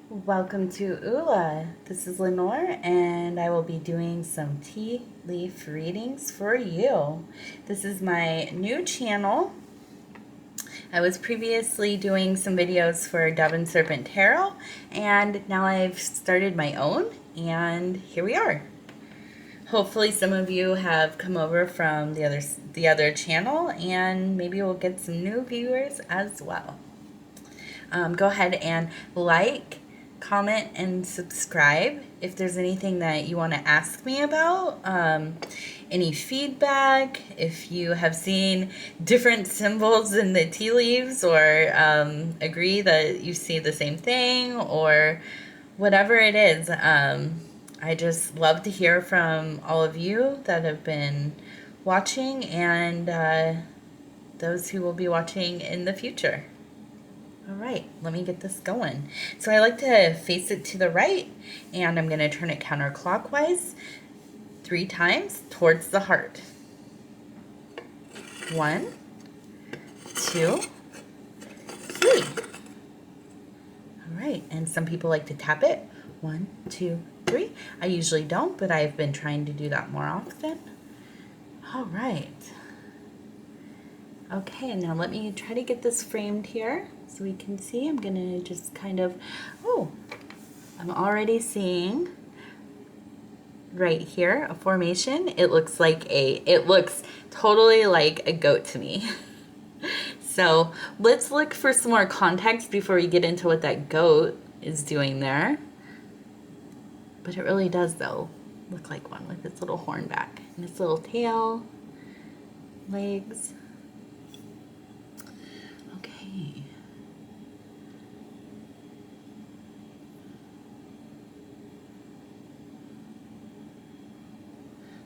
Welcome to Ula. This is Lenore, and I will be doing some tea leaf readings for you. This is my new channel. I was previously doing some videos for Dove and Serpent Tarot, and now I've started my own, and here we are. Hopefully some of you have come over from the other channel, and maybe we'll get some new viewers as well. Go ahead and like, comment, and subscribe if there's anything that you want to ask me about. Any feedback, if you have seen different symbols in the tea leaves, or agree that you see the same thing, or whatever it is. I just love to hear from all of you that have been watching, and those who will be watching in the future. All right, let me get this going. So I like to face it to the right, and I'm going to turn it counterclockwise 3 times towards the heart. 1, 2, 3. All right, and some people like to tap it. 1, 2, 3. I usually don't, but I've been trying to do that more often. All right. Okay, now let me try to get this framed here so we can see. I'm gonna just kind of, I'm already seeing right here a formation. It looks totally like a goat to me. So let's look for some more context before we get into what that goat is doing there. But it really does, though, look like one with its little horn back and its little tail, legs. Okay.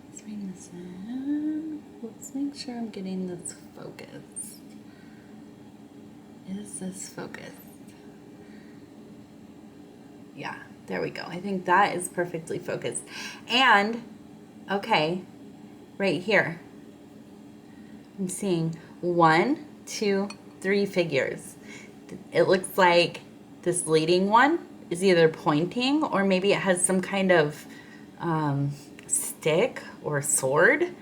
Let's bring this in. Let's make sure I'm getting this focused. Is this focused? Yeah, there we go. I think that is perfectly focused. And, okay, right here, I'm seeing 1, 2, 3 figures. It looks like this leading one is either pointing, or maybe it has some kind of stick or sword,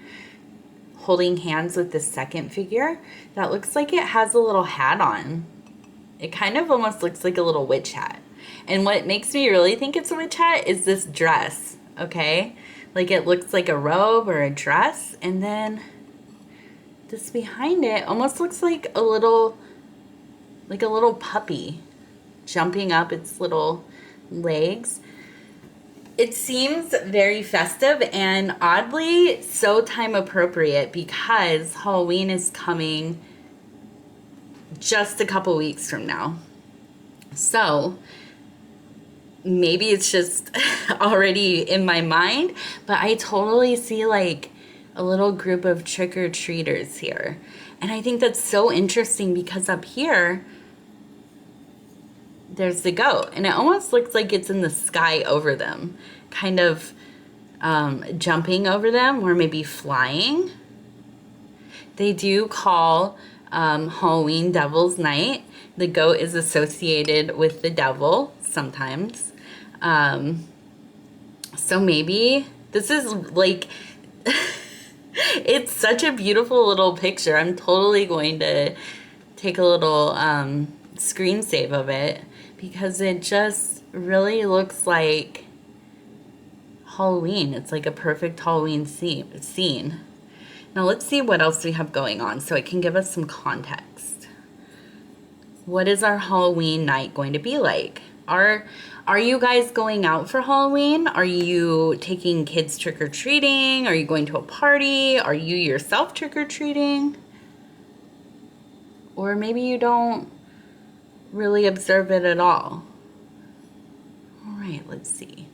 holding hands with the second figure that looks like it has a little hat on. It kind of almost looks like a little witch hat. And what makes me really think it's a witch hat is this dress, okay? Like it looks like a robe or a dress, and then this behind it almost looks like a little puppy jumping up its little legs. It seems very festive and oddly so time appropriate because Halloween is coming just a couple weeks from now. So maybe it's just already in my mind, but I totally see like a little group of trick-or-treaters here. And I think that's so interesting because up here, there's the goat, and it almost looks like it's in the sky over them, kind of jumping over them, or maybe flying. They do call Halloween Devil's Night. The goat is associated with the devil sometimes. So maybe this is like, it's such a beautiful little picture. I'm totally going to take a little screen save of it because it just really looks like Halloween. It's like a perfect Halloween scene. Now let's see what else we have going on so it can give us some context. What is our Halloween night going to be like? Are you guys going out for Halloween? Are you taking kids trick-or-treating? Are you going to a party? Are you yourself trick-or-treating? Or maybe you don't really observe it at all. All right, let's see.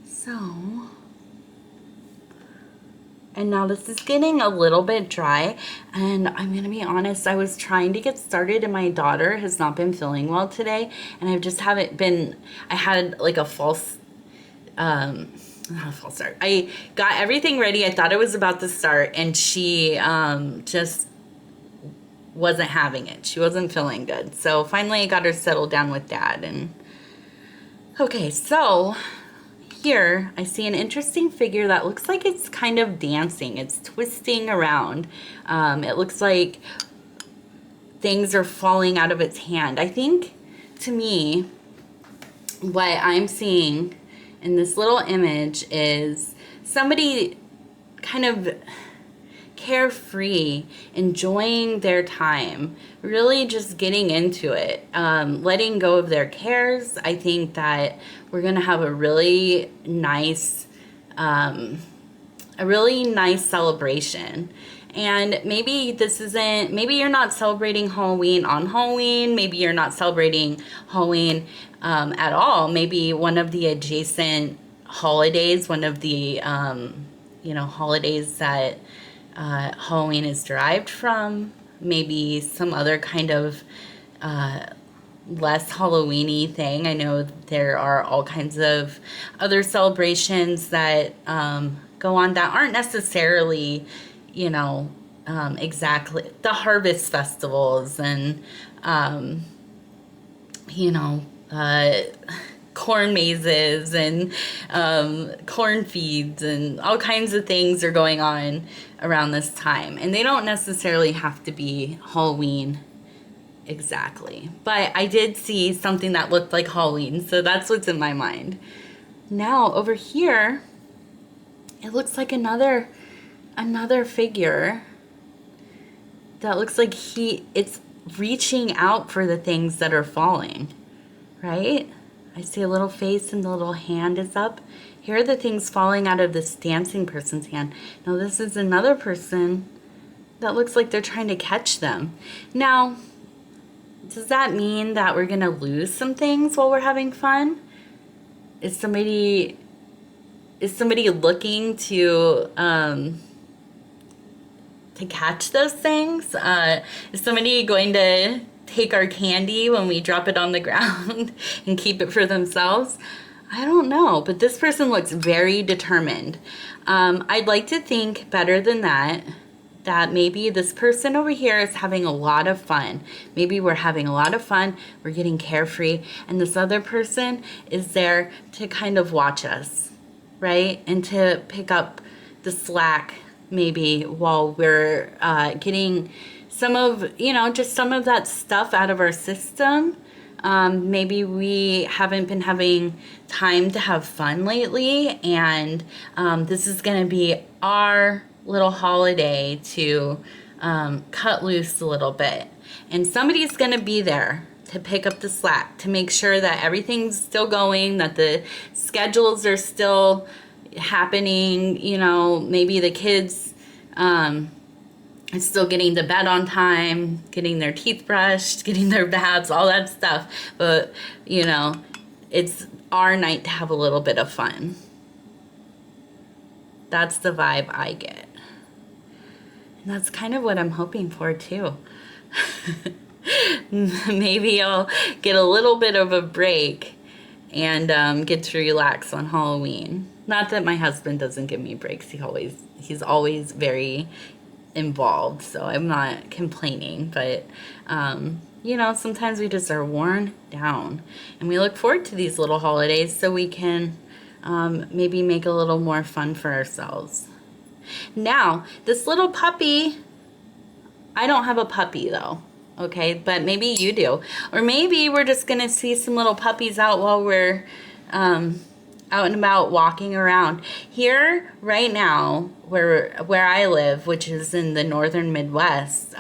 So, and now this is getting a little bit dry, and I'm gonna be honest, I was trying to get started and my daughter has not been feeling well today, and I just haven't been, I had like a false not a false start. I got everything ready, I thought it was about to start, and she just wasn't having it. She wasn't feeling good. So finally I got her settled down with Dad, and Okay, so here I see an interesting figure that looks like it's kind of dancing. It's twisting around. It looks like things are falling out of its hand. I think, to me, what I'm seeing in this little image is somebody kind of carefree, enjoying their time, really just getting into it, letting go of their cares. I think that we're gonna have a really nice celebration. And maybe maybe you're not celebrating Halloween on Halloween, maybe you're not celebrating Halloween at all. Maybe one of the adjacent holidays, one of the holidays that Halloween is derived from, maybe some other kind of less Halloween-y thing. I know there are all kinds of other celebrations that go on that aren't necessarily, exactly the harvest festivals and, you know, uh, corn mazes and corn feeds and all kinds of things are going on around this time. And they don't necessarily have to be Halloween exactly. But I did see something that looked like Halloween, so that's what's in my mind. Now, over here, it looks like another figure that looks like it's reaching out for the things that are falling, right? I see a little face and the little hand is up. Here are the things falling out of this dancing person's hand. Now this is another person that looks like they're trying to catch them. Now, does that mean that we're gonna lose some things while we're having fun? Is somebody looking to catch those things? Is somebody going to take our candy when we drop it on the ground and keep it for themselves? I don't know, but this person looks very determined. I'd like to think better than that maybe this person over here is having a lot of fun. Maybe we're having a lot of fun, we're getting carefree, and this other person is there to kind of watch us, right? And to pick up the slack maybe while we're getting some of, just some of that stuff out of our system. Maybe we haven't been having time to have fun lately, and this is going to be our little holiday to cut loose a little bit. And somebody's going to be there to pick up the slack, to make sure that everything's still going, that the schedules are still happening. Maybe the kids are still getting to bed on time, getting their teeth brushed, getting their baths, all that stuff. But, it's our night to have a little bit of fun. That's the vibe I get. And that's kind of what I'm hoping for too. Maybe I'll get a little bit of a break and get to relax on Halloween. Not that my husband doesn't give me breaks. He's always very involved, so I'm not complaining. But sometimes we just are worn down, and we look forward to these little holidays so we can maybe make a little more fun for ourselves. Now, this little puppy, I don't have a puppy though, okay? But maybe you do. Or maybe we're just gonna see some little puppies out while we're out and about walking around. Here, right now, where I live, which is in the northern Midwest,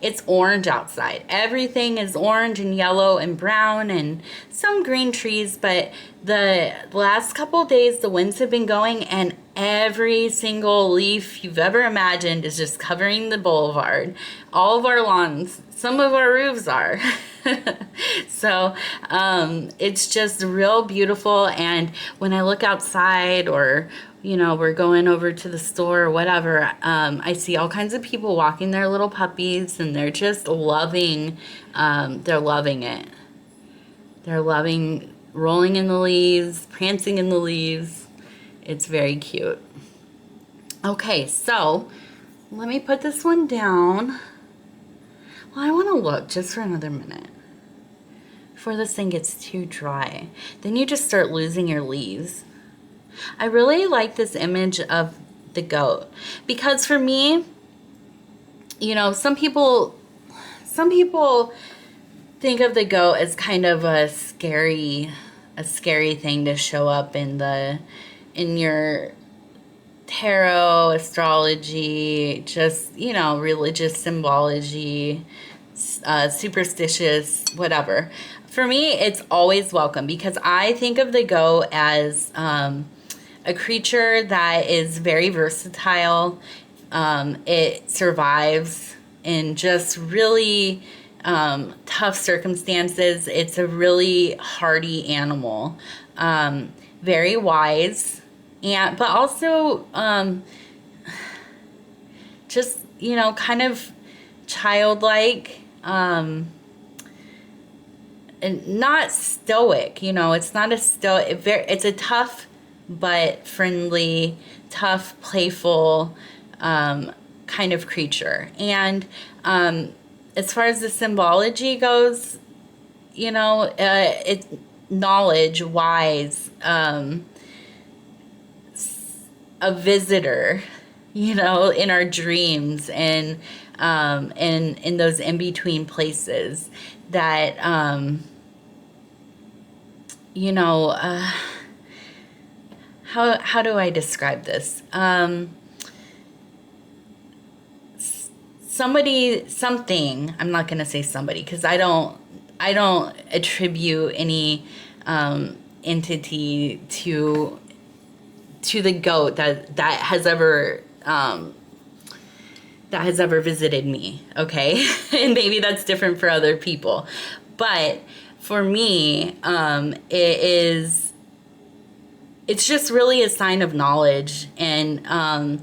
it's orange outside. Everything is orange and yellow and brown and some green trees, but the last couple of days the winds have been going and every single leaf you've ever imagined is just covering the boulevard. All of our lawns, some of our roofs are. So it's just real beautiful. And when I look outside, or we're going over to the store or whatever, I see all kinds of people walking their little puppies, and they're just loving they're loving it. They're loving rolling in the leaves, prancing in the leaves. It's very cute. Okay, so let me put this one down. Well, I want to look just for another minute. before this thing gets too dry. Then you just start losing your leaves. I really like this image of the goat because for me, you know, some people think of the goat as kind of a scary thing to show up in your tarot, astrology, just, you know, religious symbology, superstitious, whatever. For me, it's always welcome because I think of the goat as a creature that is very versatile. It survives in just really tough circumstances. It's a really hardy animal, very wise, but also just, you know, kind of childlike, and not stoic. You know, it's not a stoic. It's a tough but friendly, tough, playful kind of creature. And as far as the symbology goes, you know, it's knowledge, wise, a visitor, you know, in our dreams and in those in-between places that, you know, how do I describe this? Something, I'm not going to say somebody because I don't attribute any entity to the goat that has ever visited me, okay? And maybe that's different for other people, but for me, it's just really a sign of knowledge, and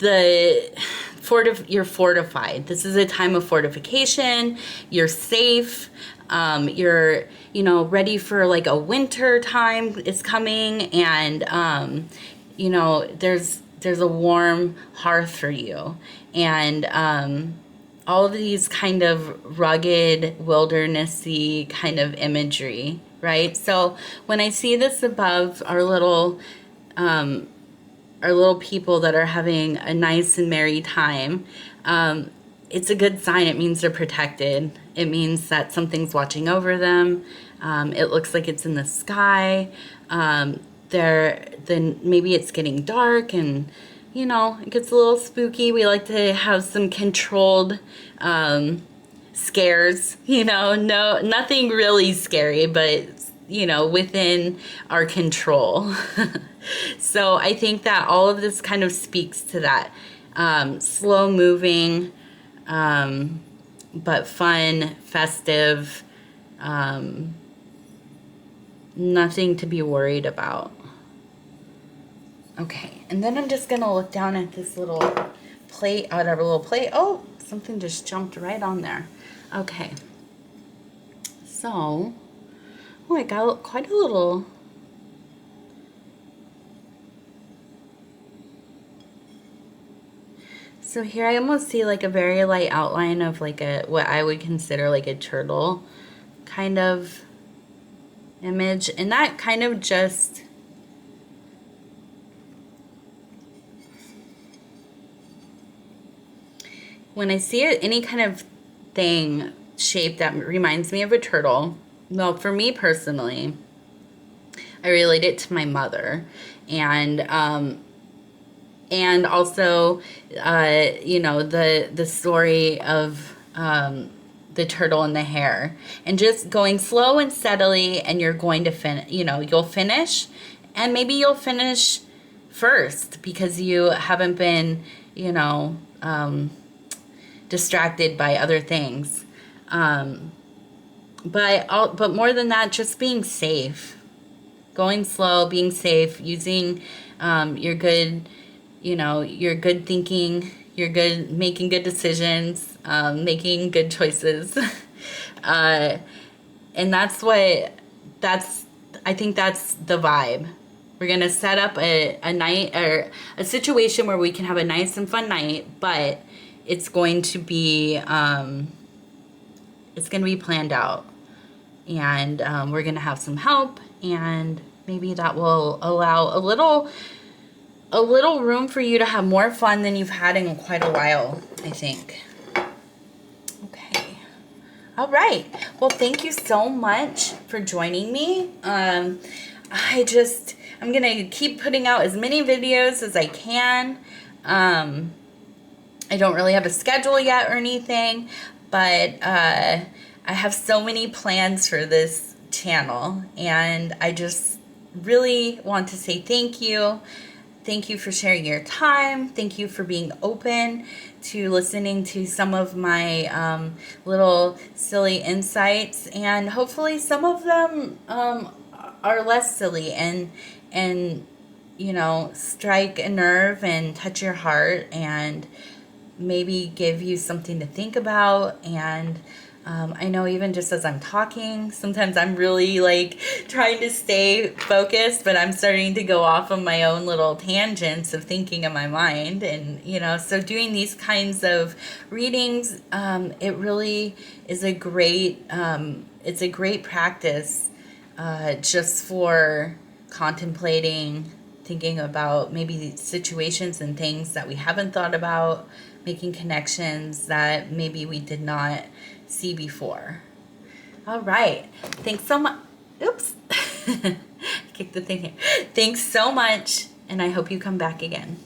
you're fortified. This is a time of fortification. You're safe. You're, you know, ready for like a winter time is coming, and you know, there's a warm hearth for you, and all of these kind of rugged, wildernessy kind of imagery, right? So when I see this above our little people that are having a nice and merry time, it's a good sign. It means they're protected. It means that something's watching over them. It looks like it's in the sky. Then maybe it's getting dark, and you know, it gets a little spooky. We like to have some controlled scares, you know, nothing really scary, but you know, within our control. So I think that all of this kind of speaks to that slow moving, but fun, festive, nothing to be worried about. Okay, and then I'm just gonna look down at this little plate, Oh, something just jumped right on there. Okay, so, oh, I got quite a little. So here I almost see like a very light outline of like what I would consider like a turtle kind of image, and that kind of just when I see any kind of thing shape that reminds me of a turtle, well, for me personally, I relate it to my mother, and also, you know, the story of the turtle and the hare, and just going slow and steadily, and you're going to finish. You know, you'll finish, and maybe you'll finish first because you haven't been, you know, distracted by other things. But more than that, just being safe, going slow, being safe, using your good, you know, your good thinking, your good making good decisions, making good choices, and I think that's the vibe. We're gonna set up a night or a situation where we can have a nice and fun night, but it's going to be planned out. and we're gonna have some help, and maybe that will allow a little room for you to have more fun than you've had in quite a while, I think. Okay. All right. Well, thank you so much for joining me. I'm gonna keep putting out as many videos as I can. I don't really have a schedule yet or anything, but I have so many plans for this channel, and I just really want to say thank you. Thank you for sharing your time. Thank you for being open to listening to some of my little silly insights, and hopefully some of them are less silly and you know, strike a nerve and touch your heart and maybe give you something to think about. And I know even just as I'm talking, sometimes I'm really like trying to stay focused, but I'm starting to go off on my own little tangents of thinking in my mind. And, you know, so doing these kinds of readings, it really is it's a great practice just for contemplating, thinking about maybe situations and things that we haven't thought about, making connections that maybe we did not see before. All right. Thanks so much. Oops. Kicked the thing here. Thanks so much, and I hope you come back again.